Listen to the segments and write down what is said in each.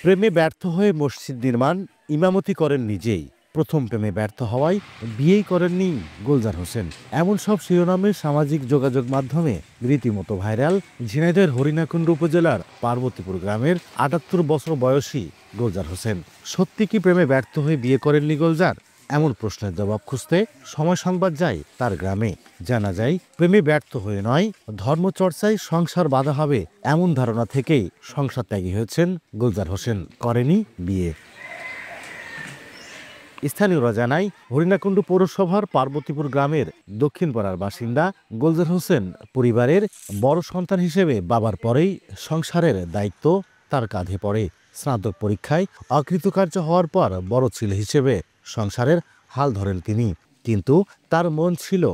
প্রেমে ব্যর্থ হয়ে মসজিদ নির্মাণ, ইমামতি করেন নিজেই। প্রথম প্রেমে ব্যর্থ হওয়ায় বিয়েই করেননি গুলজার হোসেন। এমন সব শিরোনামে সামাজিক যোগাযোগ মাধ্যমে রীতিমতো ভাইরাল ঝিনাইদহের হরিণাকুণ্ডু উপজেলার পার্বতীপুর গ্রামের ৭৮ বছর বয়সী গুলজার হোসেন। সত্যি কি প্রেমে ব্যর্থ হয়ে বিয়ে করেননি গুলজার? এমন প্রশ্নের জবাব খুঁজতে সময় সংবাদ যায় তার গ্রামে। জানা যায়, প্রেমে ব্যর্থ হয়ে নয়, ধর্মচর্চায় সংসার বাধা হবে এমন ধারণা থেকেই সংসার ত্যাগী হয়েছেন গুলজার হোসেন। করেনি বিয়ে। স্থানীয়রা জানায়, হরিণাকুণ্ডু পৌরসভার পার্বতীপুর গ্রামের দক্ষিণ পাড়ার বাসিন্দা গুলজার হোসেন পরিবারের বড় সন্তান হিসেবে বাবার পরেই সংসারের দায়িত্ব তার কাঁধে পড়ে। স্নাতক পরীক্ষায় অকৃতকার্য হওয়ার পর বড় ছেলে হিসেবে সংসারের হাল ধরেন তিনি। কিন্তু তার মন ছিল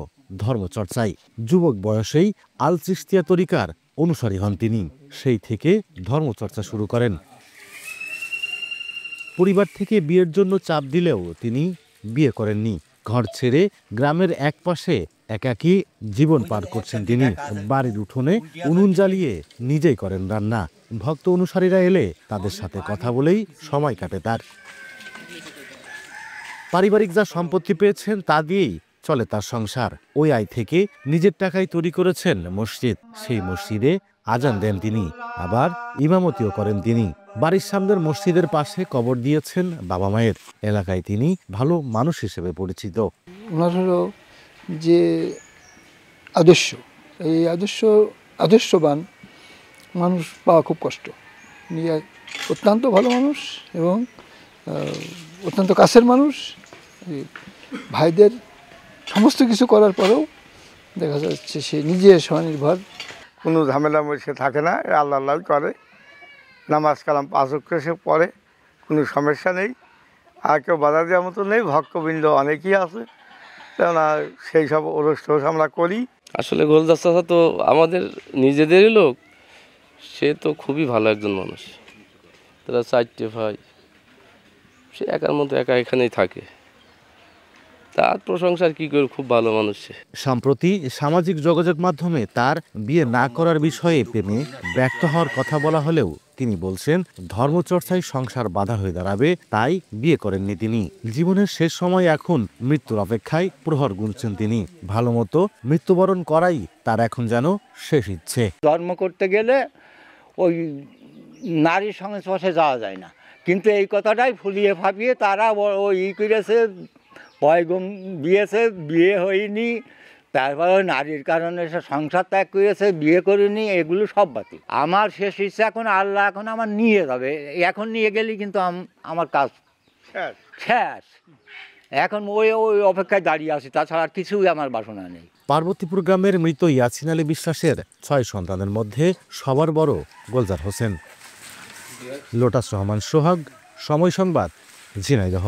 ধর্মচর্চায়। যুবক বয়সেই আল চিশতিয়া তরিকার অনুসারী হন তিনি। সেই থেকে ধর্মচর্চা শুরু করেন। পরিবার থেকে বিয়ের জন্য চাপ দিলেও তিনি বিয়ে করেননি। ঘর ছেড়ে গ্রামের একপাশে একাকী জীবন পার করছেন তিনি। বাড়ির উঠোনে উনুন জ্বালিয়ে নিজেই করেন রান্না। ভক্ত অনুসারীরা এলে তাদের সাথে কথা বলেই সময় কাটে তার। পারিবারিক যা সম্পত্তি পেয়েছেন তা দিয়েই চলে তার সংসার। ওই আয় থেকে নিজের টাকায় তৈরি করেছেন মসজিদ। সেই মসজিদে আজান দেন তিনি, আবার ইমামতিও করেন তিনি। বাড়ির সামনের মসজিদের পাশে কবর দিয়েছেন বাবা মায়ের। এলাকায় তিনি ভালো মানুষ হিসেবে পরিচিত। ওনার হলো যে আদর্শ, এই আদর্শবান মানুষ পাওয়া খুব কষ্ট। নিয়ে অত্যন্ত ভালো মানুষ এবং অত্যন্ত কাছের মানুষ। ভাইদের সমস্ত কিছু করার পরেও দেখা যাচ্ছে সে নিজে স্বনির্ভর। কোনো ঝামেলা সে থাকে না, আল্লাহ আল্লাহ করে, নামাজ কালাম 5 ওয়াক্ত সে পড়ে, কোনো সমস্যা নেই। আর কেউ বাধা দেওয়ার মতো নেই। ভক্তবৃন্দ অনেকেই আছে, কেননা সেই সব অনুষ্ঠান আমরা করি। আসলে গোলজার চাচা তো আমাদের নিজেদেরই লোক। সে তো খুবই ভালো একজন মানুষ। তারা 4টে ভাই, সে একার মতো একা এখানেই থাকে। তার প্রশংসার কি করে, খুব ভালো মানুষ সে। সম্প্রতি সামাজিক যোগাযোগ মাধ্যমে তার বিয়ে না করার বিষয়ে প্রেমে ব্যর্থ হওয়ার কথা বলা হলেও তিনি বলছেন, ধর্মচর্চায় সংসার বাধা হয়ে দাঁড়াবে, তাই বিয়ে করেননি তিনি। জীবনের শেষ সময় এখন মৃত্যুর অপেক্ষায় প্রহর গুনছেন তিনি। ভালো মতো মৃত্যুবরণ করাই তার এখন যেন শেষ ইচ্ছে। ধর্ম করতে গেলে ওই নারীর সংস্পর্শে যাওয়া যায় না, কিন্তু এই কথাটাই ফুলিয়ে ফাঁপিয়ে তারা ওই করেছে, পয়গম দিয়েছে, বিয়ে হয়নি। তারপরে নারীর কারণে সে সংসার ত্যাগ করেছে, বিয়ে করিনি, এগুলো সব বাতিল। আমার শেষ ইচ্ছা এখন, আল্লাহ এখন আমার নিয়ে যাবে। এখন নিয়ে গেলেই কিন্তু আমার কাজ শেষ। এখন ওই অপেক্ষায় দাঁড়িয়ে আছি, তাছাড়া আর কিছুই আমার বাসনা নেই। পার্বতীপুর গ্রামের মৃত ইয়াছিন আলী বিশ্বাসের 6 সন্তানের মধ্যে সবার বড় গুলজার হোসেন। লোটাস রহমান সোহাগ, সময় সংবাদ, ঝিনাইদহ।